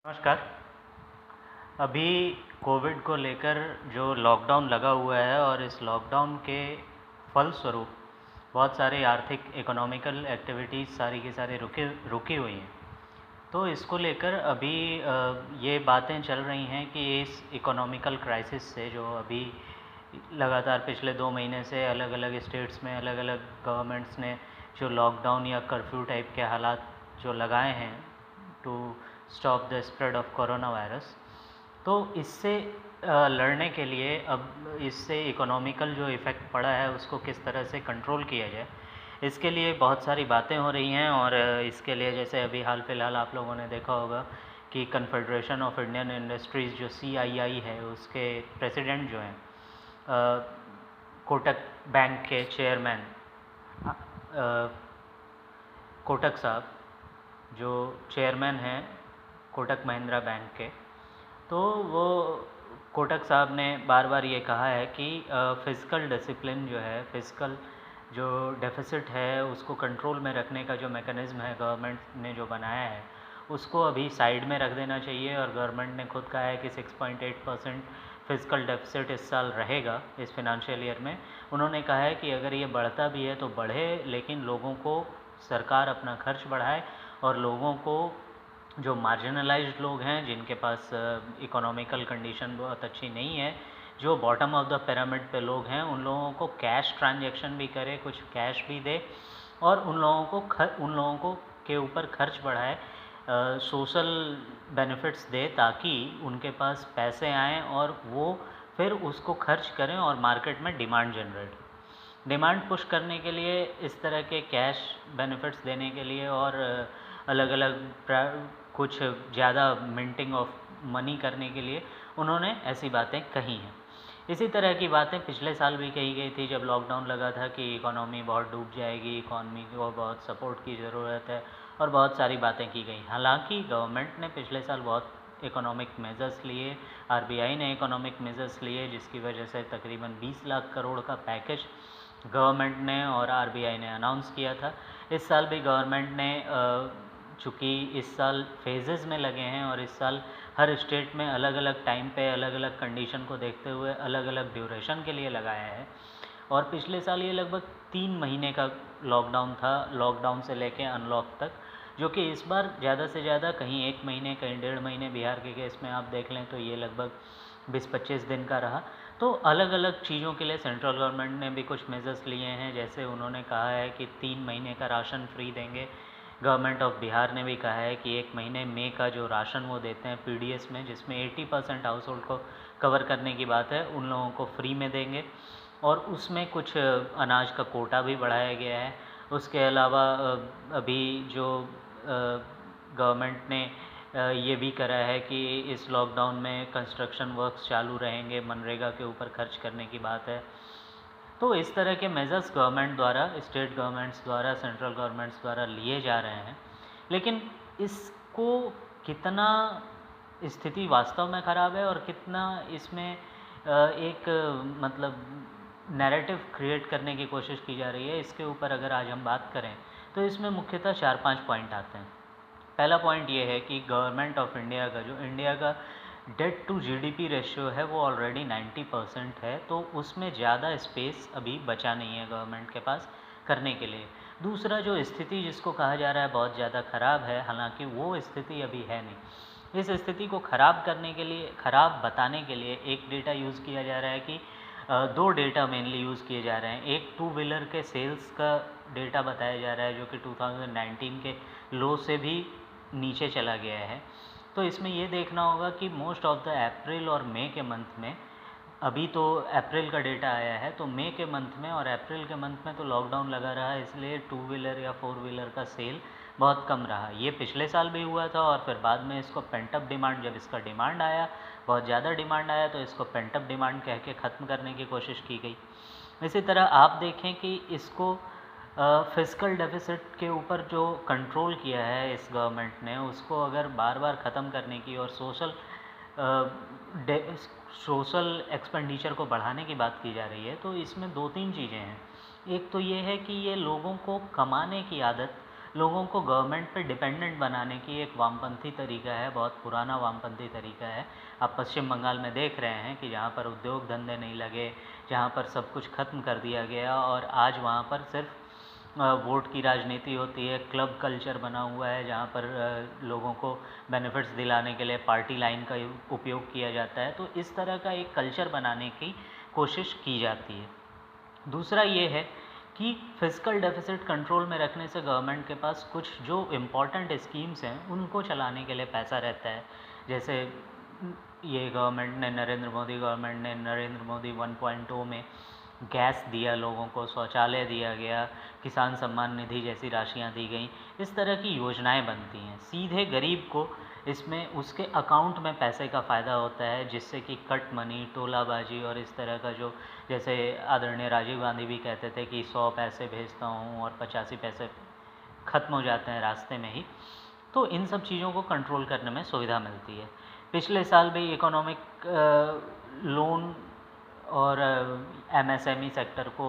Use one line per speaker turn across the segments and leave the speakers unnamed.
नमस्कार। अभी कोविड को लेकर जो लॉकडाउन लगा हुआ है और इस लॉकडाउन के फलस्वरूप बहुत सारे आर्थिक इकोनॉमिकल एक्टिविटीज़ सारी की सारी रुकी हुई हैं। तो इसको लेकर अभी ये बातें चल रही हैं कि इस इकोनॉमिकल क्राइसिस से जो अभी लगातार पिछले 2 महीने से अलग अलग स्टेट्स में अलग अलग गवर्नमेंट्स ने जो लॉकडाउन या कर्फ्यू टाइप के हालात जो लगाए हैं to stop the spread of coronavirus, तो इससे लड़ने के लिए अब इससे इकोनॉमिकल जो इफ़ेक्ट पड़ा है उसको किस तरह से कंट्रोल किया जाए, इसके लिए बहुत सारी बातें हो रही हैं। और इसके लिए जैसे अभी हाल फिलहाल आप लोगों ने देखा होगा कि कन्फेडरेशन ऑफ इंडियन इंडस्ट्रीज़ जो CII है उसके प्रेसिडेंट जो हैं कोटक बैंक के चेयरमैन कोटक साहब जो चेयरमैन हैं कोटक महिंद्रा बैंक के, तो वो कोटक साहब ने बार बार ये कहा है कि फ़िज़िकल डिसिप्लिन जो है, फ़िज़िकल जो डेफिसिट है उसको कंट्रोल में रखने का जो मेकनिज़्म है गवर्नमेंट ने जो बनाया है उसको अभी साइड में रख देना चाहिए। और गवर्नमेंट ने खुद कहा है कि 6.8% फ़िज़िकल डेफिसिट इस साल रहेगा इस फिनंशियल ईयर में। उन्होंने कहा है कि अगर ये बढ़ता भी है तो बढ़े, लेकिन लोगों को सरकार अपना खर्च बढ़ाए और लोगों को जो मार्जिनलाइज्ड लोग हैं जिनके पास इकोनॉमिकल कंडीशन बहुत अच्छी नहीं है, जो बॉटम ऑफ द पिरामिड पे लोग हैं, उन लोगों को कैश ट्रांजैक्शन भी करे, कुछ कैश भी दे और उन लोगों को के ऊपर खर्च बढ़ाए, सोशल बेनिफिट्स दे ताकि उनके पास पैसे आएँ और वो फिर उसको खर्च करें और मार्केट में डिमांड पुश करने के लिए इस तरह के कैश बेनिफिट्स देने के लिए और अलग अलग कुछ ज़्यादा मिंटिंग ऑफ मनी करने के लिए उन्होंने ऐसी बातें कही हैं। इसी तरह की बातें पिछले साल भी कही गई थी जब लॉकडाउन लगा था कि इकोनॉमी बहुत डूब जाएगी, इकोनॉमी को बहुत सपोर्ट की ज़रूरत है और बहुत सारी बातें की गई। हालांकि गवर्नमेंट ने पिछले साल बहुत इकोनॉमिक मेजर्स लिए, RBI ने इकोनॉमिक मेजर्स लिए जिसकी वजह से तकरीबन 20 लाख करोड़ का पैकेज गवर्नमेंट ने और RBI ने अनाउंस किया था। इस साल भी गवर्नमेंट ने चूँकि इस साल फेजेज़ में लगे हैं और इस साल हर स्टेट में अलग अलग टाइम पे अलग अलग कंडीशन को देखते हुए अलग अलग ड्यूरेशन के लिए लगाया है। और पिछले साल ये लगभग 3 महीने का लॉकडाउन था, लॉकडाउन से लेके अनलॉक तक, जो कि इस बार ज़्यादा से ज़्यादा कहीं 1 महीने कहीं 1.5 महीने बिहार के केस में आप देख लें तो ये लगभग 20-25 दिन का रहा। तो अलग अलग चीज़ों के लिए सेंट्रल गवर्नमेंट ने भी कुछ मेजर्स लिए हैं, जैसे उन्होंने कहा है कि 3 महीने का राशन फ्री देंगे। गवर्नमेंट ऑफ बिहार ने भी कहा है कि 1 महीने मई का जो राशन वो देते हैं PDS में, जिसमें 80% हाउस होल्ड को कवर करने की बात है, उन लोगों को फ्री में देंगे और उसमें कुछ अनाज का कोटा भी बढ़ाया गया है। उसके अलावा अभी जो गवर्नमेंट ने ये भी करा है कि इस लॉकडाउन में कंस्ट्रक्शन वर्क्स चालू रहेंगे, मनरेगा के ऊपर खर्च करने की बात है। तो इस तरह के मेजर्स गवर्नमेंट द्वारा, स्टेट गवर्नमेंट्स द्वारा, सेंट्रल गवर्नमेंट्स द्वारा लिए जा रहे हैं, लेकिन इसको कितना स्थिति वास्तव में ख़राब है और कितना इसमें एक मतलब नैरेटिव क्रिएट करने की कोशिश की जा रही है, इसके ऊपर अगर आज हम बात करें तो इसमें मुख्यतः 4-5 पॉइंट आते हैं। पहला पॉइंट ये है कि गवर्नमेंट ऑफ इंडिया का जो इंडिया का डेट टू GDP रेशियो है वो ऑलरेडी 90% है, तो उसमें ज़्यादा स्पेस अभी बचा नहीं है गवर्नमेंट के पास करने के लिए। दूसरा, जो स्थिति जिसको कहा जा रहा है बहुत ज़्यादा ख़राब है, हालांकि वो स्थिति अभी है नहीं। इस स्थिति को ख़राब करने के लिए, ख़राब बताने के लिए एक डेटा यूज़ किया जा रहा है कि 2 डेटा मेनली यूज़ किए जा रहे हैं। एक 2 व्हीलर के सेल्स का डेटा बताया जा रहा है जो कि 2019 के लो से भी नीचे चला गया है। तो इसमें ये देखना होगा कि मोस्ट ऑफ द अप्रैल और मई के मंथ में, अभी तो अप्रैल का डेटा आया है, तो मई के मंथ में और अप्रैल के मंथ में तो लॉकडाउन लगा रहा है, इसलिए 2 व्हीलर या 4 व्हीलर का सेल बहुत कम रहा। ये पिछले साल भी हुआ था और फिर बाद में इसको पेंटअप डिमांड, जब इसका डिमांड आया, बहुत ज़्यादा डिमांड आया, तो इसको पेंटअप डिमांड कह के ख़त्म करने की कोशिश की गई। इसी तरह आप देखें कि इसको फ़िज़िकल डेफिसिट के ऊपर जो कंट्रोल किया है इस गवर्नमेंट ने, उसको अगर बार बार ख़त्म करने की और सोशल एक्सपेंडिचर को बढ़ाने की बात की जा रही है, तो इसमें 2-3 चीज़ें हैं। एक तो ये है कि ये लोगों को कमाने की आदत लोगों को गवर्नमेंट पे डिपेंडेंट बनाने की एक वामपंथी तरीका है, बहुत पुराना वामपंथी तरीका है। आप पश्चिम बंगाल में देख रहे हैं कि जहाँ पर उद्योग धंधे नहीं लगे, जहाँ पर सब कुछ ख़त्म कर दिया गया और आज वहाँ पर सिर्फ वोट की राजनीति होती है। क्लब कल्चर बना हुआ है जहाँ पर लोगों को बेनिफिट्स दिलाने के लिए पार्टी लाइन का उपयोग किया जाता है। तो इस तरह का एक कल्चर बनाने की कोशिश की जाती है। दूसरा ये है कि फिस्कल डेफिसिट कंट्रोल में रखने से गवर्नमेंट के पास कुछ जो इम्पॉर्टेंट स्कीम्स हैं उनको चलाने के लिए पैसा रहता है। जैसे ये गवर्नमेंट ने, नरेंद्र मोदी गवर्नमेंट ने नरेंद्र मोदी 1.0 में गैस दिया लोगों को, शौचालय दिया गया, किसान सम्मान निधि जैसी राशियां दी गई। इस तरह की योजनाएं बनती हैं, सीधे गरीब को इसमें उसके अकाउंट में पैसे का फ़ायदा होता है, जिससे कि कट मनी, टोलाबाजी और इस तरह का जो, जैसे आदरणीय राजीव गांधी भी कहते थे कि 100 पैसे भेजता हूँ और 85 पैसे ख़त्म हो जाते हैं रास्ते में ही। तो इन सब चीज़ों को कंट्रोल करने में सुविधा मिलती है। पिछले साल भी इकोनॉमिक लोन और एमएसएमई सेक्टर को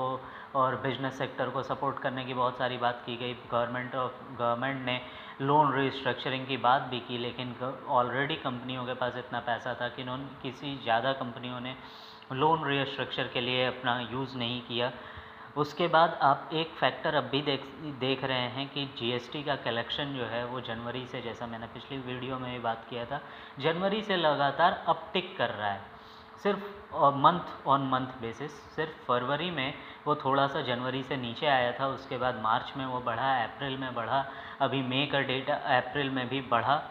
और बिजनेस सेक्टर को सपोर्ट करने की बहुत सारी बात की गई। गवर्नमेंट ने लोन रिस्ट्रक्चरिंग की बात भी की, लेकिन ऑलरेडी कंपनियों के पास इतना पैसा था कि किसी ज़्यादा कंपनियों ने लोन रिस्ट्रक्चर के लिए अपना यूज़ नहीं किया। उसके बाद आप एक फैक्टर अब भी देख रहे हैं कि जीएसटी का कलेक्शन जो है वो जनवरी से, जैसा मैंने पिछली वीडियो में भी बात किया था, जनवरी से लगातार अपटिक कर रहा है, सिर्फ मंथ ऑन मंथ बेसिस। सिर्फ फरवरी में वो थोड़ा सा जनवरी से नीचे आया था, उसके बाद मार्च में वो बढ़ा, अप्रैल में बढ़ा, अभी मई का डेटा अप्रैल में भी बढ़ा।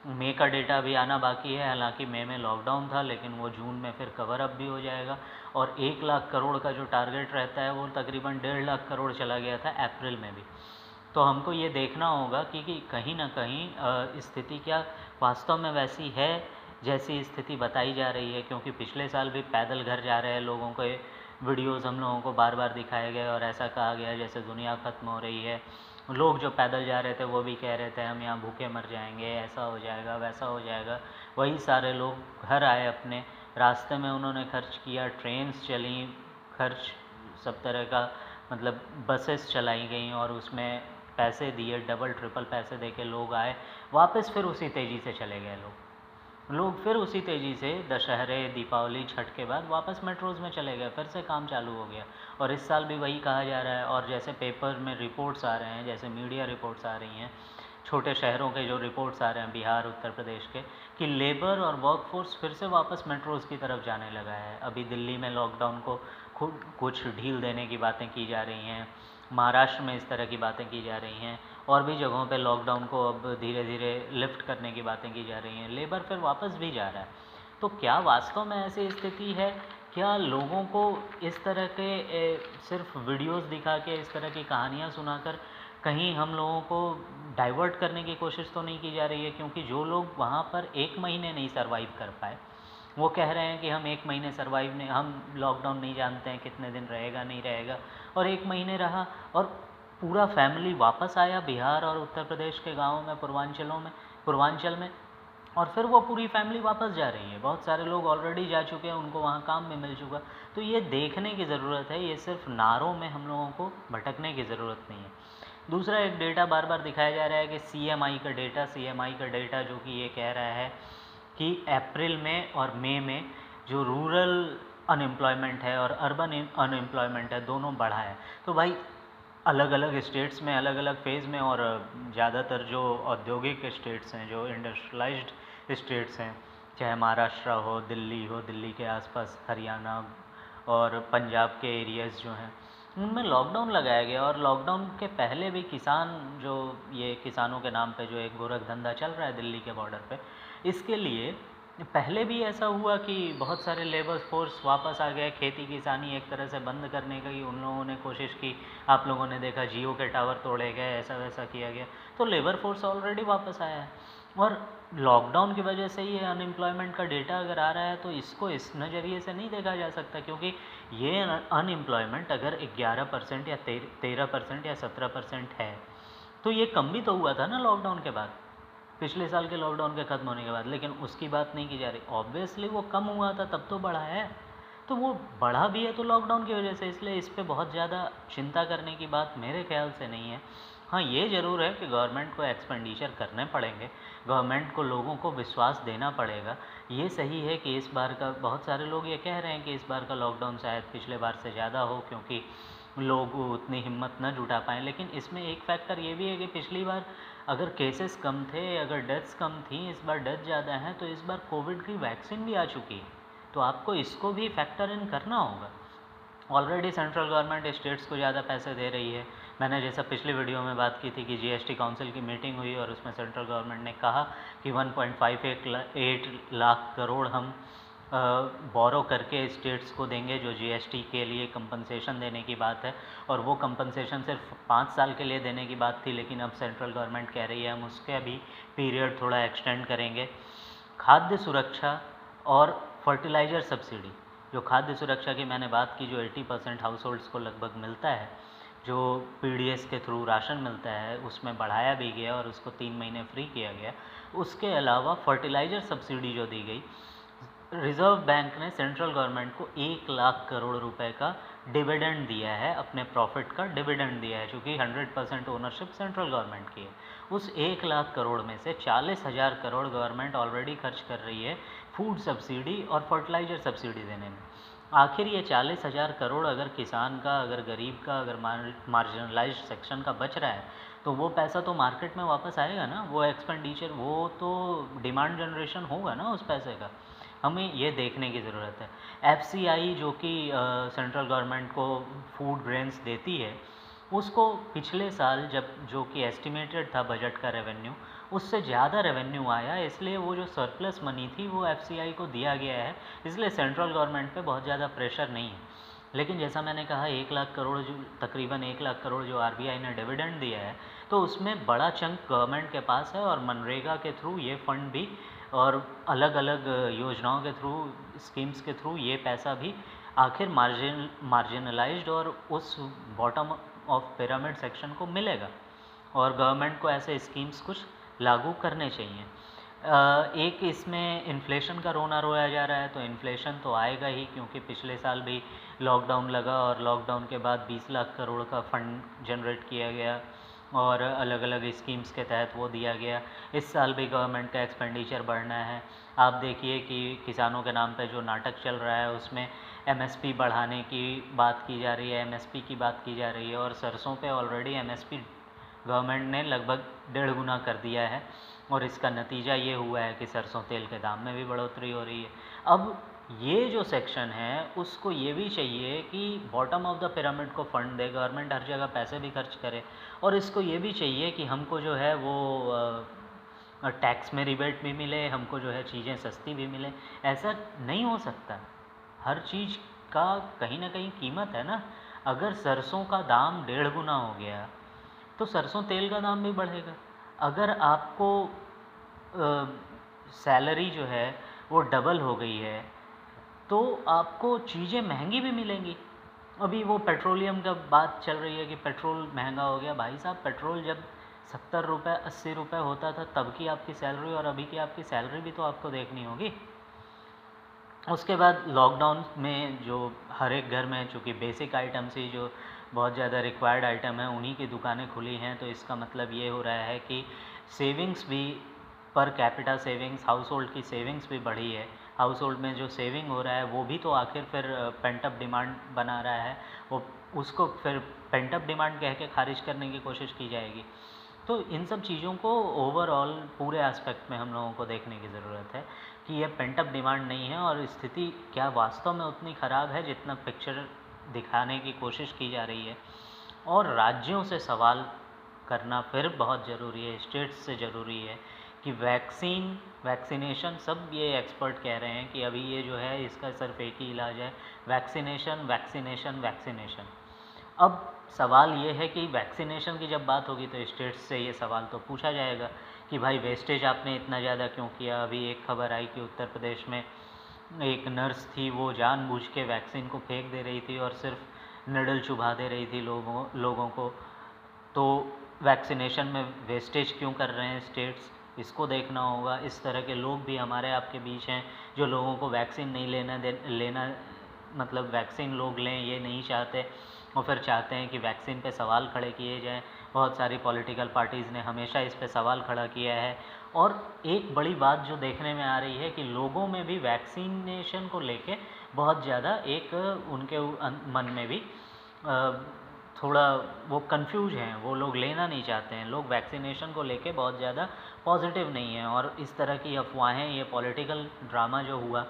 मई का डेटा अभी आना बाकी है, हालांकि मई में लॉकडाउन था, लेकिन वो जून में फिर कवर अप भी हो जाएगा। और 1 लाख करोड़ का जो टारगेट रहता है वो तकरीबन 1.5 लाख करोड़ चला गया था अप्रैल में भी। तो हमको ये देखना होगा कि कहीं ना कहीं स्थिति क्या वास्तव में वैसी है जैसी स्थिति बताई जा रही है। क्योंकि पिछले साल भी पैदल घर जा रहे हैं लोगों के वीडियोज़ हम लोगों को बार बार दिखाए गए और ऐसा कहा गया जैसे दुनिया ख़त्म हो रही है। लोग जो पैदल जा रहे थे वो भी कह रहे थे हम यहाँ भूखे मर जाएंगे, ऐसा हो जाएगा, वैसा हो जाएगा। वही सारे लोग घर आए, अपने रास्ते में उन्होंने खर्च किया, ट्रेन्स चली, खर्च सब तरह का, मतलब बसेस चलाई गई और उसमें पैसे दिए, डबल ट्रिपल पैसे दे के लोग आए वापस, फिर उसी तेज़ी से चले गए लोग फिर उसी तेज़ी से दशहरे, दीपावली, छठ के बाद वापस मेट्रोज़ में चले गए, फिर से काम चालू हो गया। और इस साल भी वही कहा जा रहा है। और जैसे पेपर में रिपोर्ट्स आ रहे हैं, जैसे मीडिया रिपोर्ट्स आ रही हैं, छोटे शहरों के जो रिपोर्ट्स आ रहे हैं बिहार, उत्तर प्रदेश के, कि लेबर और वर्कफोर्स फिर से वापस मेट्रोज़ की तरफ जाने लगा है। अभी दिल्ली में लॉकडाउन को खुद कुछ ढील देने की बातें की जा रही हैं, महाराष्ट्र में इस तरह की बातें की जा रही हैं, और भी जगहों पे लॉकडाउन को अब धीरे धीरे लिफ्ट करने की बातें की जा रही हैं। लेबर फिर वापस भी जा रहा है। तो क्या वास्तव में ऐसी स्थिति है? क्या लोगों को इस तरह के सिर्फ वीडियोस दिखा के, इस तरह की कहानियाँ सुनाकर कहीं हम लोगों को डाइवर्ट करने की कोशिश तो नहीं की जा रही है? क्योंकि जो लोग वहाँ पर 1 महीने नहीं सर्वाइव कर पाए, वो कह रहे हैं कि हम 1 महीने सर्वाइव नहीं, हम लॉकडाउन नहीं जानते हैं कितने दिन रहेगा नहीं रहेगा, और 1 महीने रहा और पूरा फैमिली वापस आया बिहार और उत्तर प्रदेश के गाँवों में, पूर्वांचल में, और फिर वो पूरी फैमिली वापस जा रही है। बहुत सारे लोग ऑलरेडी जा चुके हैं, उनको वहाँ काम भी मिल चुका। तो ये देखने की ज़रूरत है, ये सिर्फ नारों में हम लोगों को भटकने की ज़रूरत नहीं है। दूसरा एक डेटा बार बार दिखाया जा रहा है कि सीएमआई का डेटा जो कि ये कह रहा है कि अप्रैल में और मई में जो रूरल अनएम्प्लॉयमेंट है और अर्बन अनएम्प्लॉयमेंट है, दोनों बढ़ा है। तो भाई अलग अलग स्टेट्स में अलग अलग फेज़ में, और ज़्यादातर जो औद्योगिक स्टेट्स हैं, जो इंडस्ट्रियलाइज्ड स्टेट्स हैं, चाहे महाराष्ट्र हो, दिल्ली के आसपास हरियाणा और पंजाब के एरियाज़ जो हैं, उनमें लॉकडाउन लगाया गया। और लॉकडाउन के पहले भी किसान, जो ये किसानों के नाम पे जो एक गोरख धंधा चल रहा है दिल्ली के बॉर्डर पे, इसके लिए पहले भी ऐसा हुआ कि बहुत सारे लेबर फोर्स वापस आ गए। खेती किसानी एक तरह से बंद करने की उन लोगों ने कोशिश की। आप लोगों ने देखा जियो के टावर तोड़े गए, ऐसा वैसा किया गया, तो लेबर फोर्स ऑलरेडी वापस आया है। और लॉकडाउन की वजह से ये अनएम्प्लॉयमेंट का डेटा अगर आ रहा है तो इसको इस नज़रिए से नहीं देखा जा सकता, क्योंकि ये अनएम्प्लॉयमेंट अगर 11% या 13% या 17% है, तो ये कम भी तो हुआ था ना लॉकडाउन के बाद, पिछले साल के लॉकडाउन के ख़त्म होने के बाद। लेकिन उसकी बात नहीं की जा रही। ऑब्वियसली वो कम हुआ था तब तो बढ़ा है, तो वो बढ़ा भी है तो लॉकडाउन की वजह से, इसलिए इस पर बहुत ज़्यादा चिंता करने की बात मेरे ख्याल से नहीं है। हाँ, ये ज़रूर है कि गवर्नमेंट को एक्सपेंडिचर करने पड़ेंगे, गवर्नमेंट को लोगों को विश्वास देना पड़ेगा। ये सही है कि इस बार का बहुत सारे लोग ये कह रहे हैं कि इस बार का लॉकडाउन शायद पिछले बार से ज़्यादा हो, क्योंकि लोग उतनी हिम्मत न जुटा पाएँ। लेकिन इसमें एक फैक्टर ये भी है कि पिछली बार अगर केसेस कम थे, अगर डेथ्स कम थी, इस बार डेथ ज़्यादा हैं, तो इस बार कोविड की वैक्सीन भी आ चुकी है। तो आपको इसको भी फैक्टर इन करना होगा। ऑलरेडी सेंट्रल गवर्नमेंट स्टेट्स को ज़्यादा पैसे दे रही है। मैंने जैसा पिछली वीडियो में बात की थी कि जीएसटी काउंसिल की मीटिंग हुई और उसमें सेंट्रल गवर्नमेंट ने कहा कि 1.58 लाख करोड़ हम बोरो करके स्टेट्स को देंगे, जो जीएसटी के लिए कंपनसेशन देने की बात है। और वो कंपनसेशन सिर्फ 5 साल के लिए देने की बात थी, लेकिन अब सेंट्रल गवर्नमेंट कह रही है हम उसके अभी पीरियड थोड़ा एक्सटेंड करेंगे। खाद्य सुरक्षा और फर्टिलाइज़र सब्सिडी, जो खाद्य सुरक्षा की मैंने बात की, जो 80% हाउस होल्ड्स को लगभग मिलता है, जो पीडीएस के थ्रू राशन मिलता है, उसमें बढ़ाया भी गया और उसको 3 महीने फ्री किया गया। उसके अलावा फर्टिलाइज़र सब्सिडी जो दी गई, रिज़र्व बैंक ने सेंट्रल गवर्नमेंट को 1 लाख करोड़ रुपए का डिविडेंड दिया है, अपने प्रॉफिट का डिविडेंड दिया है, चूँकि 100% ओनरशिप सेंट्रल गवर्नमेंट की है। उस 1 लाख करोड़ में से 40,000 करोड़ गवर्नमेंट ऑलरेडी खर्च कर रही है फूड सब्सिडी और फर्टिलाइज़र सब्सिडी देने में। आखिर ये 40,000 करोड़ अगर किसान का, अगर गरीब का, अगर मार्जिनलाइज्ड सेक्शन का बच रहा है, तो वो पैसा तो मार्केट में वापस आएगा ना, वो एक्सपेंडिचर, वो तो डिमांड जनरेशन होगा ना उस पैसे का। हमें ये देखने की ज़रूरत है। एफसीआई जो कि सेंट्रल गवर्नमेंट को फूड ग्रेन्स देती है, उसको पिछले साल जब जो कि एस्टिमेटेड था बजट का रेवेन्यू, उससे ज़्यादा रेवेन्यू आया, इसलिए वो जो सरप्लस मनी थी वो एफसीआई को दिया गया है, इसलिए सेंट्रल गवर्नमेंट पे बहुत ज़्यादा प्रेशर नहीं है। लेकिन जैसा मैंने कहा 1 लाख करोड़ जो तकरीबन 1 लाख करोड़ जो आरबीआई ने डिविडेंड दिया है, तो उसमें बड़ा चंक गवर्नमेंट के पास है और मनरेगा के थ्रू ये फंड भी और अलग अलग योजनाओं के थ्रू, स्कीम्स के थ्रू ये पैसा भी आखिर मार्जिनलाइज्ड और उस बॉटम ऑफ पिरामिड सेक्शन को मिलेगा। और गवर्नमेंट को ऐसे स्कीम्स कुछ लागू करने चाहिए। एक इसमें इन्फ्लेशन का रोना रोया जा रहा है, तो इन्फ्लेशन तो आएगा ही, क्योंकि पिछले साल भी लॉकडाउन लगा और लॉकडाउन के बाद 20 लाख करोड़ का फंड जनरेट किया गया और अलग अलग स्कीम्स के तहत वो दिया गया। इस साल भी गवर्नमेंट का एक्सपेंडिचर बढ़ना है। आप देखिए कि किसानों के नाम पे जो नाटक चल रहा है, उसमें एमएसपी बढ़ाने की बात की जा रही है, एमएसपी की बात की जा रही है, और सरसों पे ऑलरेडी एमएसपी गवर्नमेंट ने लगभग 1.5 गुना कर दिया है और इसका नतीजा ये हुआ है कि सरसों तेल के दाम में भी बढ़ोतरी हो रही है। अब ये जो सेक्शन है उसको ये भी चाहिए कि बॉटम ऑफ द पिरामिड को फंड दे, गवर्नमेंट हर जगह पैसे भी खर्च करे, और इसको ये भी चाहिए कि हमको जो है वो टैक्स में रिबेट भी मिले, हमको जो है चीज़ें सस्ती भी मिले। ऐसा नहीं हो सकता, हर चीज़ का कहीं ना कहीं कीमत है ना। अगर सरसों का दाम 1.5 गुना हो गया तो सरसों तेल का दाम भी बढ़ेगा। अगर आपको सैलरी जो है वो डबल हो गई है तो आपको चीज़ें महंगी भी मिलेंगी। अभी वो पेट्रोलियम का बात चल रही है कि पेट्रोल महंगा हो गया। भाई साहब, पेट्रोल जब 70 रुपये 80 रुपये होता था तब की आपकी सैलरी और अभी की आपकी सैलरी भी तो आपको देखनी होगी। उसके बाद लॉकडाउन में जो हर एक घर में, चूँकि बेसिक आइटम्स ही जो बहुत ज़्यादा रिक्वायर्ड आइटम है, उन्हीं की दुकानें खुली हैं, तो इसका मतलब ये हो रहा है कि सेविंग्स भी, per capita savings, house hold की सेविंग्स भी बढ़ी है। हाउस होल्ड में जो सेविंग हो रहा है वो भी तो आखिर फिर पेंट अप डिमांड बना रहा है, वो उसको फिर पेंट अप डिमांड कह के खारिज करने की कोशिश की जाएगी। तो इन सब चीज़ों को ओवरऑल पूरे एस्पेक्ट में हम लोगों को देखने की ज़रूरत है कि ये पेंट अप डिमांड नहीं है और स्थिति क्या वास्तव में उतनी ख़राब है जितना पिक्चर दिखाने की कोशिश की जा रही है। और राज्यों से सवाल करना फिर बहुत ज़रूरी है, स्टेट्स से ज़रूरी है कि वैक्सीनेशन, सब ये एक्सपर्ट कह रहे हैं कि अभी ये जो है इसका सिर्फ एक ही इलाज है, वैक्सीनेशन वैक्सीनेशन वैक्सीनेशन। अब सवाल ये है कि वैक्सीनेशन की जब बात होगी तो स्टेट्स से ये सवाल तो पूछा जाएगा कि भाई वेस्टेज आपने इतना ज़्यादा क्यों किया। अभी एक खबर आई कि उत्तर प्रदेश में एक नर्स थी, वो जानबूझ के वैक्सीन को फेंक दे रही थी और सिर्फ निडल चुभा दे रही थी लोगों को। तो वैक्सीनेशन में वेस्टेज क्यों कर रहे हैं स्टेट्स, इसको देखना होगा। इस तरह के लोग भी हमारे आपके बीच हैं जो लोगों को वैक्सीन नहीं लेना मतलब वैक्सीन लोग लें ये नहीं चाहते, और फिर चाहते हैं कि वैक्सीन पे सवाल खड़े किए जाएँ। बहुत सारी पॉलिटिकल पार्टीज़ ने हमेशा इस पे सवाल खड़ा किया है। और एक बड़ी बात जो देखने में आ रही है कि लोगों में भी वैक्सीनेशन को लेके बहुत ज़्यादा एक उनके मन में भी थोड़ा वो कंफ्यूज हैं, वो लोग लेना नहीं चाहते हैं। लोग वैक्सीनेशन को लेके बहुत ज़्यादा पॉजिटिव नहीं हैं, और इस तरह की अफवाहें, ये पॉलिटिकल ड्रामा जो हुआ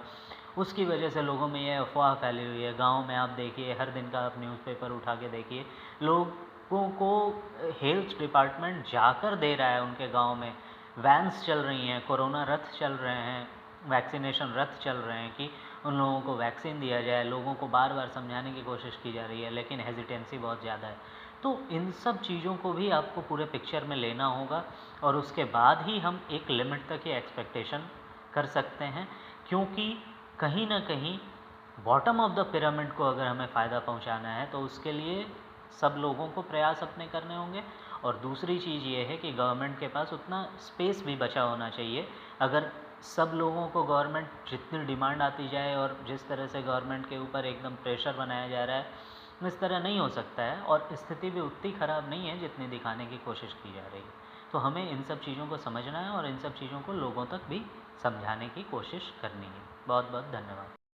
उसकी वजह से लोगों में ये अफवाह फैली हुई है। गांव में आप देखिए, हर दिन का आप न्यूज़पेपर उठा के देखिए, लोगों को हेल्थ डिपार्टमेंट जाकर दे रहा है उनके गांव में। वैन्स चल रही हैं, कोरोना रथ चल रहे हैं, वैक्सीनेशन रथ चल रहे हैं कि उन लोगों को वैक्सीन दिया जाए। लोगों को बार बार समझाने की कोशिश की जा रही है, लेकिन हेजिटेंसी बहुत ज़्यादा है। तो इन सब चीज़ों को भी आपको पूरे पिक्चर में लेना होगा, और उसके बाद ही हम एक लिमिट तक ये एक्सपेक्टेशन कर सकते हैं। क्योंकि कहीं ना कहीं बॉटम ऑफ द पिरामिड को अगर हमें फ़ायदा पहुंचाना है तो उसके लिए सब लोगों को प्रयास अपने करने होंगे। और दूसरी चीज़ ये है कि गवर्नमेंट के पास उतना स्पेस भी बचा होना चाहिए। अगर सब लोगों को गवर्नमेंट जितनी डिमांड आती जाए, और जिस तरह से गवर्नमेंट के ऊपर एकदम प्रेशर बनाया जा रहा है, इस तरह नहीं हो सकता है। और स्थिति भी उतनी ख़राब नहीं है जितनी दिखाने की कोशिश की जा रही है। तो हमें इन सब चीज़ों को समझना है और इन सब चीज़ों को लोगों तक भी समझाने की कोशिश करनी है। बहुत बहुत धन्यवाद।